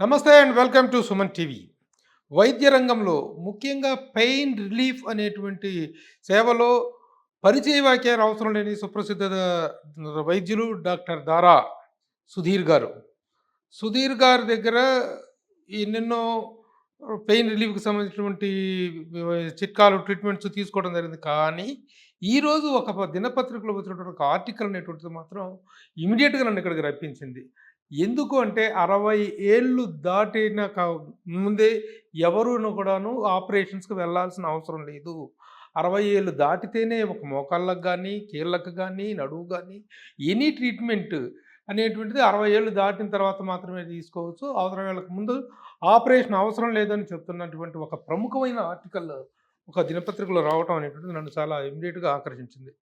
నమస్తే and welcome to Suman TV. వైద్య రంగంలో ముఖ్యంగా పెయిన్ రిలీఫ్ అనేటువంటి సేవలో పరిచయ వాక్యాలు అవసరం లేని సుప్రసిద్ధ వైద్యులు డాక్టర్ దారా సుధీర్ గారు. సుధీర్ గారి దగ్గర ఎన్నెన్నో పెయిన్ రిలీఫ్‌కి సంబంధించినటువంటి చిట్కాలు, ట్రీట్మెంట్స్ తీసుకోవడం జరిగింది. కానీ ఈరోజు ఒక దినపత్రికలో వచ్చినటువంటి ఒక ఆర్టికల్ అనేటువంటిది మాత్రం ఇమ్మీడియేట్‌గా నన్ను ఇక్కడికి రప్పించింది. ఎందుకు అంటే 60 ఏళ్ళు దాటిన ముందే ఎవరును కూడాను ఆపరేషన్స్‌కి వెళ్ళాల్సిన అవసరం లేదు. 60 ఏళ్ళు దాటితేనే ఒక మోకాళ్ళకి గానీ, కీళ్ళకి గానీ, నడుము గానీ ఎనీ ట్రీట్మెంట్ అనేటువంటిది 60 ఏళ్ళు దాటిన తర్వాత మాత్రమే తీసుకోవచ్చు. అవసరం వేళకు ముందు ఆపరేషన్ అవసరం లేదని చెప్తున్నటువంటి ఒక ప్రముఖమైన ఆర్టికల్ ఒక దినపత్రికలో రావటం అనేటువంటిది నన్ను చాలా ఇమ్మీడియేట్‌గా ఆకర్షించింది.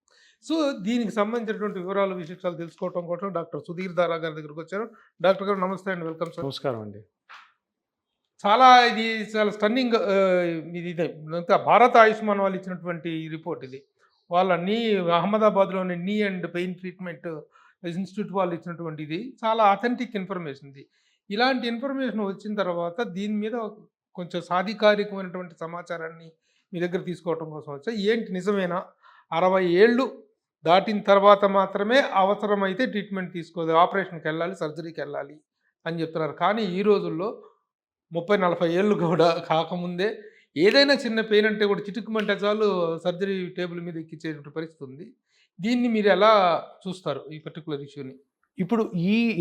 సో, దీనికి సంబంధించినటువంటి వివరాలు, విశేషాలు తెలుసుకోవటం కోసం డాక్టర్ సుధీర్ దారా గారి దగ్గరికొచ్చాను. డాక్టర్ గారు నమస్తే అండి. Welcome sir. నమస్కారం అండి. ఇది చాలా స్టన్నింగ్ ఇదే అంతా భారత ఆయుష్మాన్ వాళ్ళు ఇచ్చినటువంటి రిపోర్ట్ ఇది. వాళ్ళ అహ్మదాబాద్‌లోని నీ అండ్ పెయిన్ ట్రీట్మెంట్ ఇన్‌స్టిట్యూట్ వాళ్ళు ఇచ్చినటువంటి ఇది. చాలా అథెంటిక్ ఇన్ఫర్మేషన్ ఇది. ఇలాంటి ఇన్ఫర్మేషన్ వచ్చిన తర్వాత దీని మీద కొంచెం సాధికారికమైనటువంటి సమాచారాన్ని మీ దగ్గర తీసుకోవటం కోసం వచ్చా. ఏంటి నిజమేనా? 60 ఏళ్ళు దాటిన తర్వాత మాత్రమే అవసరమైతే ట్రీట్మెంట్ తీసుకోవాలి, ఆపరేషన్‌కెళ్ళాలి, సర్జరీకెళ్ళాలి అని చెప్తున్నారు. కానీ ఈ రోజుల్లో 30, 40 ఏళ్ళు కూడా కాకముందే ఏదైనా చిన్న పెయిన్ అంటే కూడా చిటుక్కుమంటే చాలు సర్జరీ టేబుల్ మీద ఎక్కించేటువంటి పరిస్థితి ఉంది. దీన్ని మీరు ఎలా చూస్తారు ఈ పర్టిక్యులర్ ఇష్యూని? ఇప్పుడు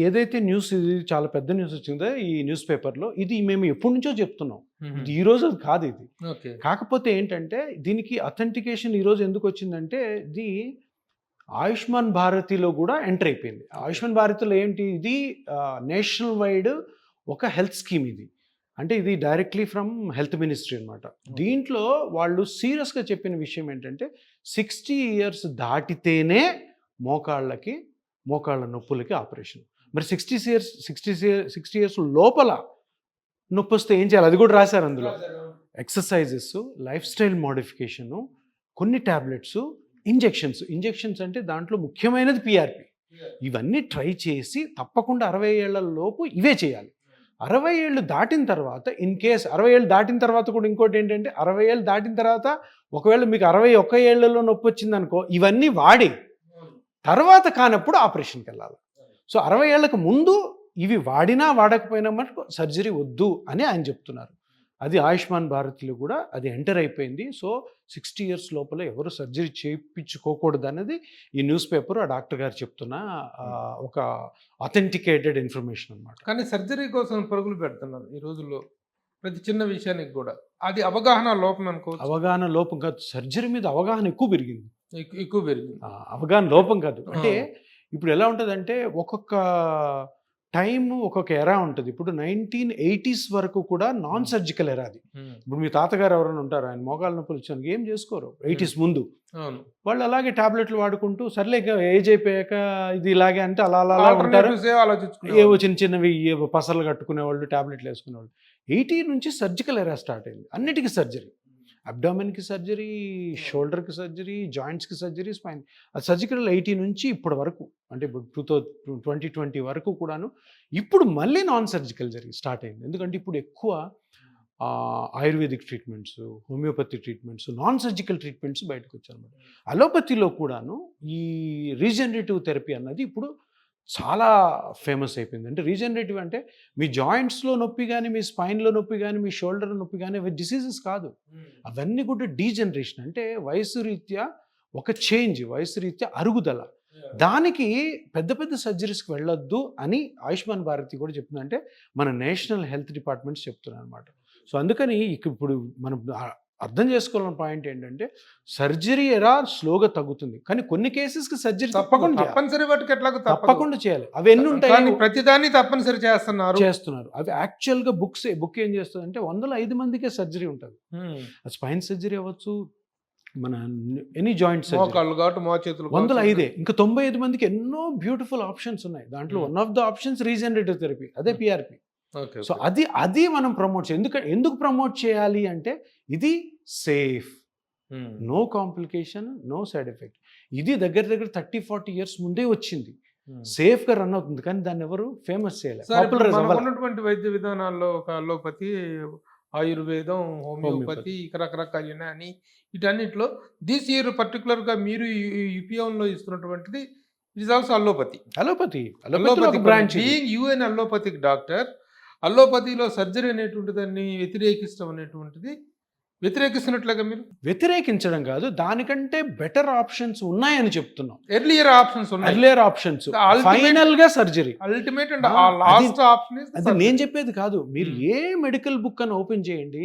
ఏదైతే న్యూస్, ఇది చాలా పెద్ద న్యూస్ వచ్చిందో ఈ న్యూస్ పేపర్‌లో, ఇది మేము ఎప్పటి నుంచో చెప్తున్నాం. ఇది ఈ రోజు కాదు ఇది. ఓకే. కాకపోతే ఏంటంటే దీనికి అథెంటికేషన్ ఈరోజు ఎందుకు వచ్చిందంటే, ఇది ఆయుష్మాన్ భారతిలో కూడా ఎంటర్ అయిపోయింది. ఆయుష్మాన్ భారతిలో ఏంటి, ఇది నేషనల్ వైడ్ ఒక హెల్త్ స్కీమ్ ఇది. అంటే ఇది డైరెక్ట్లీ ఫ్రమ్ హెల్త్ మినిస్ట్రీ అనమాట. దీంట్లో వాళ్ళు సీరియస్గా చెప్పిన విషయం ఏంటంటే 60 ఇయర్స్ దాటితేనే మోకాళ్ళ నొప్పులకి ఆపరేషన్. మరి 60 ఇయర్స్ లోపల నొప్పి వస్తే ఏం చేయాలి, అది కూడా రాశారు అందులో. ఎక్సర్సైజెస్, లైఫ్ స్టైల్ మోడిఫికేషను, కొన్ని ట్యాబ్లెట్స్, ఇంజెక్షన్స్ అంటే దాంట్లో ముఖ్యమైనది పిఆర్పి. ఇవన్నీ ట్రై చేసి తప్పకుండా 60 ఏళ్ల లోపు ఇవే చేయాలి. 60 ఏళ్ళు దాటిన తర్వాత, ఇన్ కేస్ 60 ఏళ్ళు దాటిన తర్వాత కూడా ఇంకోటి ఏంటంటే, 60 ఏళ్ళు దాటిన తర్వాత ఒకవేళ మీకు 61 ఏళ్లలో నొప్పి వచ్చిందనుకో, ఇవన్నీ వాడి తర్వాత కానప్పుడు ఆపరేషన్కి వెళ్ళాలి. సో 60 ఏళ్ళకు ముందు ఇవి వాడినా వాడకపోయినా మటుకు సర్జరీ వద్దు అని ఆయన చెప్తున్నారు. అది ఆయుష్మాన్ భారత్లో కూడా అది ఎంటర్ అయిపోయింది. సో 60 ఇయర్స్ లోపల ఎవరు సర్జరీ చేయించుకోకూడదు అనేది ఈ న్యూస్ పేపర్ ఆ డాక్టర్ గారు చెప్తున్న ఒక అథెంటికేటెడ్ ఇన్ఫర్మేషన్ అనమాట. కానీ సర్జరీ కోసం పరుగులు పెడుతున్నారు ఈ రోజుల్లో ప్రతి చిన్న విషయానికి కూడా. అది అవగాహన లోపం అనుకోవచ్చు. అవగాహన లోపం కాదు, సర్జరీ మీద అవగాహన ఎక్కువ పెరిగింది. అవగాహన లోపం కాదు. అంటే ఇప్పుడు ఎలా ఉంటుందంటే, ఒక్కొక్క టైం ఒక్కొక్క ఎరా ఉంటుంది. ఇప్పుడు 1980s వరకు కూడా నాన్ సర్జికల్ ఎరా అది. ఇప్పుడు మీ తాతగారు ఎవరైనా ఉంటారు, ఆయన మోకాళ్ళ నొప్పులు వచ్చాను ఏం చేసుకోరు 80s ముందు. వాళ్ళు అలాగే టాబ్లెట్లు వాడుకుంటూ సర్లే ఏజ్ అయిపోయాక ఇది ఇలాగే అంటే అలా ఉంటారు. ఏవో చిన్నవి పసలు కట్టుకునే వాళ్ళు, టాబ్లెట్లు వేసుకునేవాళ్ళు. 80 నుంచి సర్జికల్ ఎరా స్టార్ట్ అయింది. అన్నిటికీ సర్జరీ, అబ్డామిన్కి సర్జరీ, షోల్డర్కి సర్జరీ, జాయింట్స్కి సర్జరీ, స్పైన్. అది సర్జికల్ 80 నుంచి ఇప్పటి వరకు, అంటే ఇప్పుడు 2020 వరకు కూడాను. ఇప్పుడు మళ్ళీ నాన్ సర్జికల్ స్టార్ట్ అయింది. ఎందుకంటే ఇప్పుడు ఎక్కువ ayurvedic treatments, homeopathy treatments, non surgical treatments బయటకు వచ్చారన్నమాట. అలోపతిలో కూడాను ఈ రీజనరేటివ్ థెరపీ అన్నది ఇప్పుడు చాలా ఫేమస్ అయిపోయింది. అంటే రీజనరేటివ్ అంటే మీ జాయింట్స్లో నొప్పి కానీ, మీ స్పైన్లో నొప్పి కానీ, మీ షోల్డర్ నొప్పి కానీ, అవి డిసీజెస్ కాదు. అవన్నీ కూడా డీజనరేషన్, అంటే వయసు రీత్యా ఒక చేంజ్, వయసు రీత్యా అరుగుదల. దానికి పెద్ద పెద్ద సర్జరీస్కి వెళ్ళొద్దు అని ఆయుష్మాన్ భారతి కూడా చెప్తుంది. అంటే మన నేషనల్ హెల్త్ డిపార్ట్మెంట్స్ చెప్తున్నాయి అనమాట. సో అందుకని ఇప్పుడు మనం అర్థం చేసుకోవాలని పాయింట్ ఏంటంటే, సర్జరీ ఎరా స్లోగా తగ్గుతుంది, కానీ కొన్ని కేసెస్కి సర్జరీ తప్పకుండా చేయాలి. అవి ఎన్ని ఉంటాయి, ప్రతిదాన్ని తప్పనిసరి చేస్తున్నారు. అవి యాక్చువల్గా బుక్ ఏం చేస్తుంది అంటే 105 మందికే సర్జరీ ఉంటుంది. స్పైన్ సర్జరీ అవ్వచ్చు, మన ఎనీ జాయింట్ సర్జరీ 105. ఇంకా 95 మందికి ఎన్నో బ్యూటిఫుల్ ఆప్షన్స్ ఉన్నాయి. దాంట్లో one of the options regenerative therapy, అదే పిఆర్పి. సో అది మనం ప్రమోట్ చేయాలి. ఎందుకు ప్రమోట్ చేయాలి అంటే, ఇది safe, no complication, no side effect. ఇది దగ్గర 30-40 ఇయర్స్ ముందే వచ్చింది. సేఫ్గా రన్ అవుతుంది, కానీ దాన్ని ఎవరు ఫేమస్ చేయలేదు. సార్ ఇప్పుడు మనకు ఉన్నటువంటి వైద్య విధానాల్లో ఒక అలోపతి, ఆయుర్వేదం, హోమియోపతి, ఇక రకరకాల యునాని, వీటన్నిటిలో దిస్ ఇయర్ పర్టికులర్గా మీరు యూపీఎంలో ఇస్తున్నటువంటిది it is also allopathy. Allopathy branch. Being you an allopathic doctor, అలోపతిలో సర్జరీ అనేటువంటి దాన్ని వ్యతిరేకిస్తాం అనేటువంటిది వ్యతిరేకిస్తున్నట్లుగా మీరు? వ్యతిరేకించడం కాదు, దానికంటే బెటర్ ఆప్షన్స్ ఉన్నాయని చెప్తున్నాం. ఎర్లియర్ ఆప్షన్స్ ఫైనల్ గా surgery ultimate and last option. అది నేను చెప్పేది కాదు, మీరు ఏ మెడికల్ బుక్ అని ఓపెన్ చేయండి,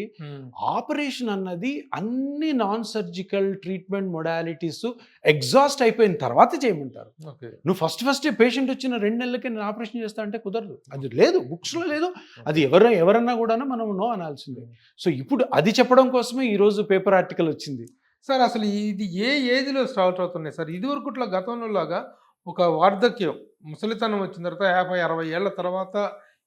ఆపరేషన్ అన్నది అన్ని non surgical treatment modalities exhaust అయిపోయిన తర్వాత చేయమంటారు. నువ్వు ఫస్ట్ పేషెంట్ వచ్చిన 2 నెలలకి నేను ఆపరేషన్ చేస్తా అంటే కుదరదు. అది లేదు, బుక్స్ లో లేదు. అది ఎవరన్నా కూడా మనం నో అనాల్సిందే. సో ఇప్పుడు అది చెప్పడం కోసమే ఈరోజు పేపర్ ఆర్టికల్ వచ్చింది. సార్ అసలు ఇది ఏ ఏజ్లో స్టార్ట్ అవుతున్నాయి సార్? ఇదివరకు ఇట్లా గతంలో లాగా ఒక వార్ధక్యం, ముసలితనం వచ్చిన తర్వాత 50-60 ఏళ్ల తర్వాత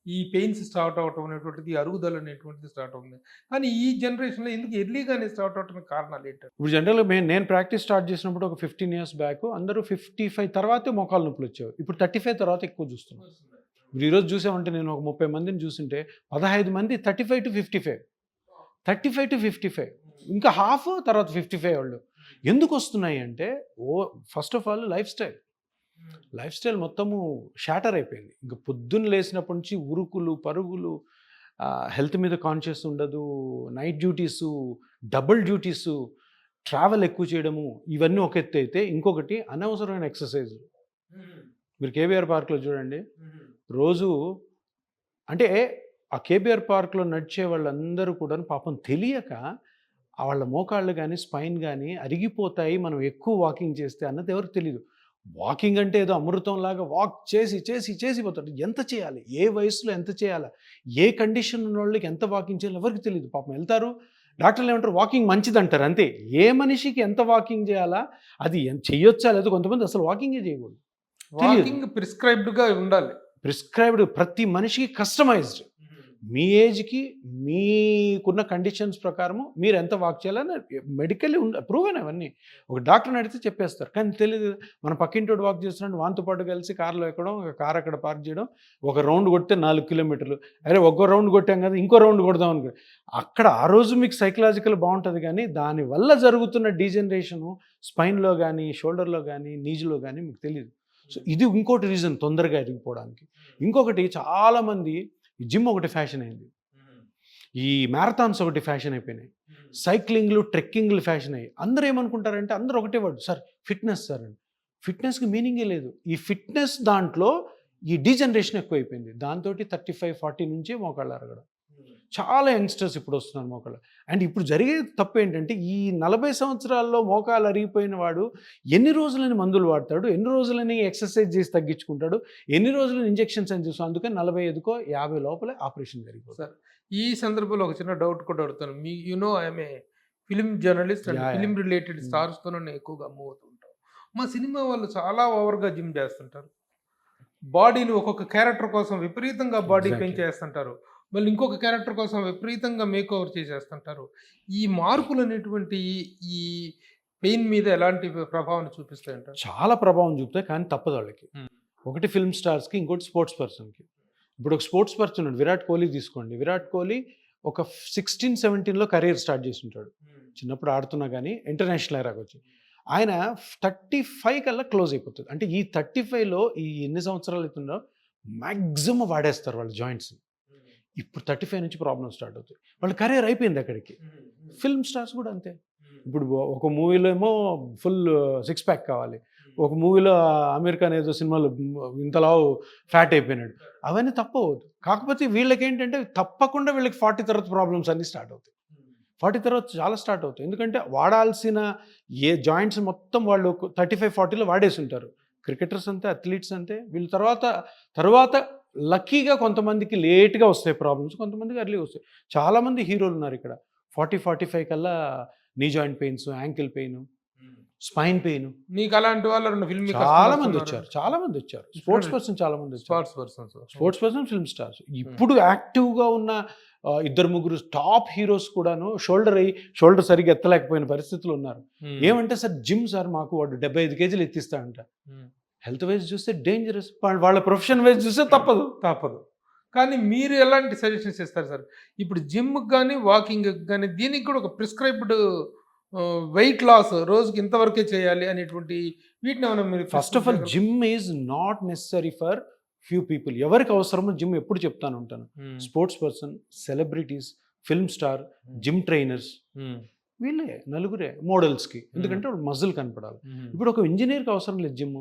ఈ పెయిన్స్ స్టార్ట్ అవటం అనేటువంటిది, అరుగుదల అనేటువంటిది స్టార్ట్ అవుతుంది. కానీ ఈ జనరేషన్లో ఎందుకు ఎర్లీగానే స్టార్ట్ అవడానికి కారణాలు ఏంటంటే, ఇప్పుడు జనరల్గా నేను ప్రాక్టీస్ స్టార్ట్ చేసినప్పుడు ఒక 15 years బ్యాక్ అందరూ 55 తర్వాతే మోకాలు నొప్పులు వచ్చేవి. ఇప్పుడు 35 తర్వాత ఎక్కువ చూస్తున్నాం. ఇప్పుడు ఈరోజు చూసామంటే నేను ఒక 30 మందిని చూస్తుంటే 15 మంది 35 to 55, 35 to 55, ఇంకా హాఫ్ తర్వాత 55 వాళ్ళు. ఎందుకు వస్తున్నాయి అంటే, first of all life style మొత్తము షాటర్ అయిపోయింది. ఇంకా పొద్దున్న లేసినప్పటి నుంచి ఉరుకులు పరుగులు, హెల్త్ మీద కాన్షియస్ ఉండదు, night duties, double duties, travel ఎక్కువ చేయడము, ఇవన్నీ ఒక ఎత్తు అయితే, ఇంకొకటి అనవసరమైన ఎక్సర్సైజ్. మీరు కేబీఆర్ పార్క్లో చూడండి, రోజు అంటే ఆ కేబీఆర్ పార్క్లో నడిచే వాళ్ళందరూ కూడా పాపం తెలియక వాళ్ళ మోకాళ్ళు కానీ స్పైన్ కానీ అరిగిపోతాయి మనం ఎక్కువ వాకింగ్ చేస్తే అన్నది ఎవరికి తెలియదు. వాకింగ్ అంటే ఏదో అమృతంలాగా వాక్ చేసి పోతాడు. ఎంత చేయాలి, ఏ వయసులో ఎంత చేయాలి, ఏ కండిషన్ ఉన్న వాళ్ళకి ఎంత వాకింగ్ చేయాలి ఎవరికి తెలియదు. పాపం వెళ్తారు, డాక్టర్లు ఏమంటారు వాకింగ్ మంచిది అంటారు, అంతే. ఏ మనిషికి ఎంత వాకింగ్ చేయాలా, అది చెయ్యొచ్చా లేదా, కొంతమంది అసలు వాకింగే చేయకూడదు. వాకింగ్ ప్రిస్క్రైబ్డ్గా ఉండాలి. ప్రిస్క్రైబ్డ్, ప్రతి మనిషికి కస్టమైజ్డ్. మీ ఏజ్కి మీకున్న కండిషన్స్ ప్రకారము మీరు ఎంత వాక్ చేయాలని మెడికల్లీ ప్రూవ్ అయిన అవన్నీ ఒక డాక్టర్ని అడిగితే చెప్పేస్తారు. కానీ తెలియదు, మన పక్కింటోడు వాక్ చేస్తున్నాడు, వాంతో పాటు కలిసి కార్లో ఎక్కడం, కార్ అక్కడ పార్క్ చేయడం, ఒక రౌండ్ కొడితే 4 kilometers, అరే ఒక్కో రౌండ్ కొట్టాం కదా ఇంకో రౌండ్ కొడదాం అనుకో. అక్కడ ఆ రోజు మీకు సైకలాజికల్ బాగుంటుంది, కానీ దానివల్ల జరుగుతున్న డీజనరేషను స్పైన్లో కానీ షోల్డర్లో కానీ నీజ్లో కానీ మీకు తెలియదు. సో ఇది ఇంకోటి రీజన్ తొందరగా ఎరిగిపోవడానికి. ఇంకొకటి, చాలామంది జిమ్ ఒకటి ఫ్యాషన్ అయింది, ఈ మ్యారథాన్స్ ఒకటి ఫ్యాషన్ అయిపోయినాయి, సైక్లింగ్లు ట్రెక్కింగ్లు ఫ్యాషన్ అయ్యి అందరూ ఏమనుకుంటారంటే, అందరూ ఒకటే వర్డ్ సార్ ఫిట్నెస్ సార్ అని. ఫిట్నెస్కి మీనింగే లేదు. ఈ ఫిట్నెస్ దాంట్లో ఈ డీజనరేషన్ ఎక్కువైపోయింది. దాంతో 35-40 నుంచే మోకాళ్ళు అరగడం. చాలా యంగ్స్టర్స్ ఇప్పుడు వస్తున్నారు మోకాళ్ళు. అండ్ ఇప్పుడు జరిగే తప్పు ఏంటంటే, ఈ 40 సంవత్సరాల్లో మోకాలు అరిగిపోయిన వాడు ఎన్ని రోజులని మందులు వాడతాడు, ఎన్ని రోజులని ఎక్సర్సైజ్ చేసి తగ్గించుకుంటాడు, ఎన్ని రోజులని ఇంజెక్షన్స్ అని చూస్తాం. అందుకని 45కో 50 లోపలే ఆపరేషన్ జరిగిపోతుంది. సార్ ఈ సందర్భంలో ఒక చిన్న డౌట్ కూడా అడుగుతాను. మీ I'm a film journalist and film related స్టార్స్తో నేను ఎక్కువగా మూవ్ అవుతుంటాను. మా సినిమా వాళ్ళు చాలా ఓవర్గా జిమ్ చేస్తుంటారు, బాడీని ఒక్కొక్క క్యారెక్టర్ కోసం విపరీతంగా బాడీ పెంచేస్తుంటారు, మళ్ళీ ఇంకొక క్యారెక్టర్ కోసం విపరీతంగా మేక్ ఓవర్ చేసేస్తుంటారు. ఈ మార్పులు అనేటువంటి ఈ పెయిన్ మీద ఎలాంటి ప్రభావం చూపిస్తాయంటారు? చాలా ప్రభావం చూపుతాయి, కానీ తప్పదు వాళ్ళకి. ఒకటి ఫిల్మ్ స్టార్స్కి, ఇంకోటి స్పోర్ట్స్ పర్సన్కి. ఇప్పుడు ఒక స్పోర్ట్స్ పర్సన్ ఉన్నాడు, విరాట్ కోహ్లీ తీసుకోండి. విరాట్ కోహ్లీ ఒక 16-17లో కెరీర్ స్టార్ట్ చేసి ఉంటాడు, చిన్నప్పుడు ఆడుతున్నా కానీ ఇంటర్నేషనల్ ఎరాకి వచ్చి. ఆయన 35 కల్లా క్లోజ్ అయిపోతుంది. అంటే ఈ 35లో ఈ ఎన్ని సంవత్సరాలు అవుతుందో మ్యాక్సిమం వాడేస్తారు వాళ్ళ జాయింట్స్. ఇప్పుడు 35 నుంచి ప్రాబ్లం స్టార్ట్ అవుతాయి, వాళ్ళ కెరీర్ అయిపోయింది అక్కడికి. ఫిల్మ్ స్టార్స్ కూడా అంతే. ఇప్పుడు ఒక మూవీలో ఏమో ఫుల్ 6 pack కావాలి, ఒక మూవీలో అమీర్ ఖాన్ ఏదో సినిమాలో ఇంతలా ఫ్యాట్ అయిపోయినాడు. అవన్నీ తప్పవద్దు. కాకపోతే వీళ్ళకి ఏంటంటే తప్పకుండా వీళ్ళకి 40 తర్వాత ప్రాబ్లమ్స్ అన్నీ స్టార్ట్ అవుతాయి. 40 తర్వాత చాలా స్టార్ట్ అవుతాయి. ఎందుకంటే వాడాల్సిన ఏ జాయింట్స్ మొత్తం వాళ్ళు 35-40లో వాడేసి ఉంటారు. క్రికెటర్స్ అంతే, అథ్లీట్స్ అంతే. వీళ్ళు తర్వాత లక్కీగా కొంతమందికి లేట్గా వస్తాయి ప్రాబ్లమ్స్, కొంతమందికి అర్లీ వస్తాయి. చాలామంది హీరోలు ఉన్నారు ఇక్కడ 40-45 కల్లా knee joint pains, ankle pain, spine pain. మీకు అలాంటి వాళ్ళు చాలా మంది వచ్చారు. స్పోర్ట్స్ పర్సన్ చాలా మంది వచ్చారు. Sports person, film stars. ఇప్పుడు యాక్టివ్గా ఉన్న 2-3 టాప్ హీరోస్ కూడాను షోల్డర్ సరిగ్గా ఎత్తలేకపోయిన పరిస్థితులు ఉన్నారు. ఏమంటే సార్ జిమ్ సార్ మాకు వాడు 75 kgs ఎత్తిస్తాడంట. హెల్త్ వైజ్ చూస్తే డేంజరస్, వాళ్ళ ప్రొఫెషన్ వైజ్ చూస్తే తప్పదు. తప్పదు. కానీ మీరు ఎలాంటి సజెషన్స్ ఇస్తారు సార్? ఇప్పుడు జిమ్‌కి గాని, వాకింగ్‌కి గాని దీనికి కూడా ఒక ప్రిస్క్రైబ్డ్ వెయిట్ లాస్ రోజుకి ఇంతవరకే చేయాలి అనేటువంటి వీటిని ఏమైనా మీరు first of all gym is not necessary for few people. ఎవరికి అవసరమో జిమ్ ఎప్పుడు చెప్తాను ఉంటాను. Sports person, celebrities, film star, gym trainers, వీళ్ళే నలుగురే మోడల్స్కి. ఎందుకంటే మజిల్ కనపడాలి. ఇప్పుడు ఒక ఇంజనీర్కి అవసరం లేదు జిమ్,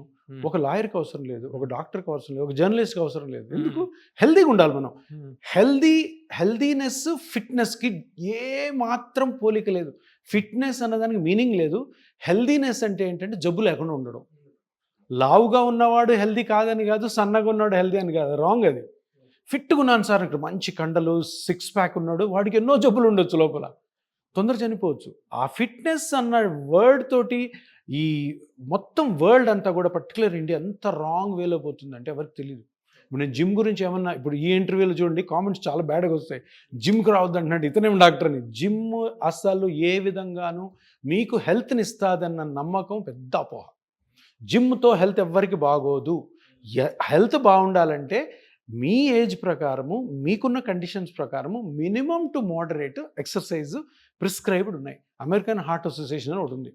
ఒక లాయర్కి అవసరం లేదు, ఒక డాక్టర్కి అవసరం లేదు, ఒక జర్నలిస్ట్కి అవసరం లేదు. ఎందుకు? హెల్దీగా ఉండాలి మనం. హెల్దీనెస్ ఫిట్నెస్కి ఏ మాత్రం పోలిక లేదు. ఫిట్నెస్ అన్నదానికి మీనింగ్ లేదు. హెల్దీనెస్ అంటే ఏంటంటే జబ్బు లేకుండా ఉండడం. లావుగా ఉన్నవాడు హెల్దీ కాదని కాదు, సన్నగా ఉన్నవాడు హెల్దీ అని కాదు, రాంగ్ అది. ఫిట్గా ఉన్నాను సార్, ఇక్కడ మంచి కండలు, 6 ప్యాక్ ఉన్నాడు, వాడికి ఎన్నో జబ్బులు ఉండొచ్చు, లోపల తొందర చనిపోవచ్చు. ఆ ఫిట్నెస్ అన్న వర్డ్ తోటి ఈ మొత్తం వరల్డ్ అంతా కూడా, పర్టికులర్ ఇండియా అంత రాంగ్ వేలో పోతుంది అంటే ఎవరికి తెలియదు. ఇప్పుడు నేను జిమ్ గురించి ఏమన్నా, ఇప్పుడు ఈ ఇంటర్వ్యూలో చూడండి కామెంట్స్ చాలా బ్యాడ్గా వస్తాయి. జిమ్కి రావద్దు అంటున్నాడు, ఇతనేం డాక్టర్ అని. జిమ్ అసలు ఏ విధంగానూ మీకు హెల్త్ని ఇస్తుందన్న నమ్మకం పెద్ద అపోహ. జిమ్తో హెల్త్ ఎవ్వరికి బాగోదు. హెల్త్ బాగుండాలంటే మీ ఏజ్ ప్రకారము, మీకున్న కండిషన్స్ ప్రకారము minimum to moderate exercise prescribed ఉన్నాయి. అమెరికన్ హార్ట్ అసోసియేషన్ అని ఒకటి ఉంది.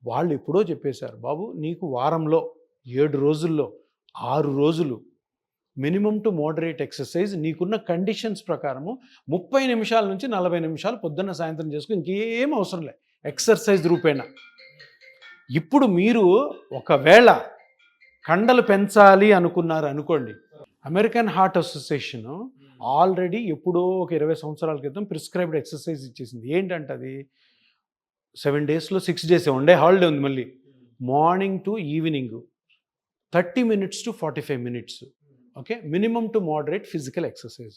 వాళ్ళు ఎప్పుడో చెప్పేశారు, బాబు నీకు వారంలో 7 రోజుల్లో 6 రోజులు మినిమం టు మోడరేట్ ఎక్సర్సైజ్ నీకున్న కండిషన్స్ ప్రకారము 30 నిమిషాల నుంచి 40 నిమిషాలు పొద్దున్న సాయంత్రం చేసుకుని ఇంకేం అవసరం లేదు ఎక్సర్సైజ్ రూపేణా. ఇప్పుడు మీరు ఒకవేళ కండలు పెంచాలి అనుకున్నారు అనుకోండి, అమెరికన్ హార్ట్ అసోసియేషన్ ఆల్రెడీ ఎప్పుడో ఒక 20 సంవత్సరాల క్రితం ప్రిస్క్రైబ్డ్ ఎక్సర్సైజ్ ఇచ్చేసింది. ఏంటంటే అది 7 డేస్లో 6 డేస్ ఉండే హాలిడే ఉంది. మళ్ళీ morning to evening 30 minutes to 45 minutes. Okay, minimum to moderate physical exercise.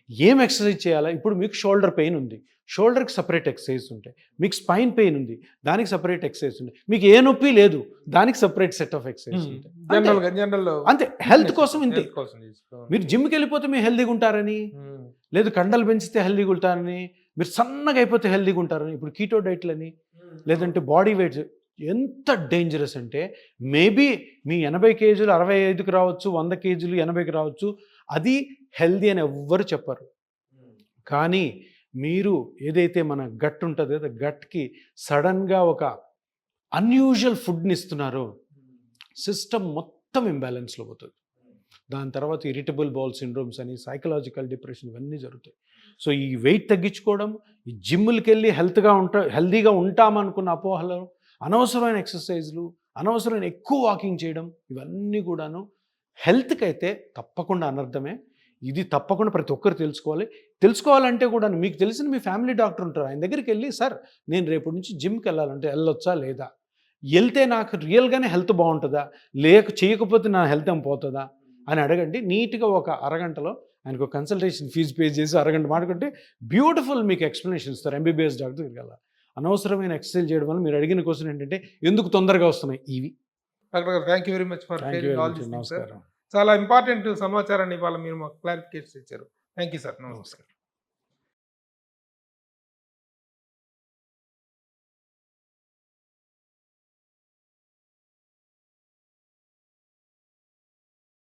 ఏం ఎక్సర్సైజ్ చేయాలా? ఇప్పుడు మీకు షోల్డర్ పెయిన్ ఉంది, షోల్డర్కి సపరేట్ ఎక్సర్సైజ్ ఉంటాయి. మీకు స్పైన్ పెయిన్ ఉంది, దానికి సపరేట్ ఎక్సర్సైజ్ ఉంటాయి. మీకు ఏ నొప్పి లేదు, దానికి సపరేట్ సెట్ ఆఫ్ ఎక్సర్సైజ్ ఉంటాయి. అంతే, హెల్త్ కోసం ఇంతే. మీరు జిమ్కి వెళ్ళిపోతే మీరు హెల్దీగా ఉంటారని లేదు, కండలు పెంచితే హెల్దీగా ఉంటారని, మీరు సన్నగా అయిపోతే హెల్దీగా ఉంటారని. ఇప్పుడు కీటో డైట్లని లేదంటే బాడీ వెయిట్ ఎంత డేంజరస్ అంటే, మేబీ మీ 80 కేజీలు 65కి రావచ్చు, 100 కేజీలు 80కి రావచ్చు, అది హెల్దీ అని ఎవ్వరు చెప్పరు. కానీ మీరు ఏదైతే మన గట్ ఉంటుందో గట్కి సడన్గా ఒక అన్యూజువల్ ఫుడ్ని ఇస్తున్నారో సిస్టమ్ మొత్తం ఇంబ్యాలెన్స్లో పోతుంది. దాని తర్వాత ఇరిటబుల్ బౌల్ సిండ్రోమ్స్ అని, సైకలాజికల్ డిప్రెషన్, ఇవన్నీ జరుగుతాయి. సో ఈ వెయిట్ తగ్గించుకోవడం, ఈ జిమ్లకి వెళ్ళి హెల్దీగా ఉంటామనుకున్న అపోహలు, అనవసరమైన ఎక్సర్సైజ్లు, అనవసరమైన ఎక్కువ వాకింగ్ చేయడం, ఇవన్నీ కూడాను హెల్త్కి అయితే తప్పకుండా అనర్థమే. ఇది తప్పకుండా ప్రతి ఒక్కరు తెలుసుకోవాలంటే కూడా మీకు తెలిసిన మీ ఫ్యామిలీ డాక్టర్ ఉంటారు, ఆయన దగ్గరికి వెళ్ళి, సార్ నేను రేపటి నుంచి జిమ్కి వెళ్ళాలంటే వెళ్ళొచ్చా లేదా, వెళ్తే నాకు రియల్గానే హెల్త్ బాగుంటుందా, చేయకపోతే నా హెల్త్ ఏం పోతుందా అని అడగండి. నీట్గా ఒక అరగంటలో ఆయనకు కన్సల్టేషన్ ఫీజు పే చేసి అరగంట మాట్లాడుకుంటే బ్యూటిఫుల్ మీకు ఎక్స్ప్లెనేషన్ ఇస్తారు. ఎంబీబీఎస్ డాక్టర్ దగ్గరికి వెళ్ళాలి. అనవసరమైన ఎక్సర్సైజ్ చేయడం వల్ల మీరు అడిగిన క్వశ్చన్ ఏంటంటే ఎందుకు తొందరగా వస్తున్నాయి ఇవి. డాక్టర్ గారు, thank you very much for నమస్కారం. చాలా ఇంపార్టెంట్ సమాచారాన్ని ఇవాళ మీరు మాకు క్లారిఫికేషన్ ఇచ్చారు. Thank you sir. నమస్కారం.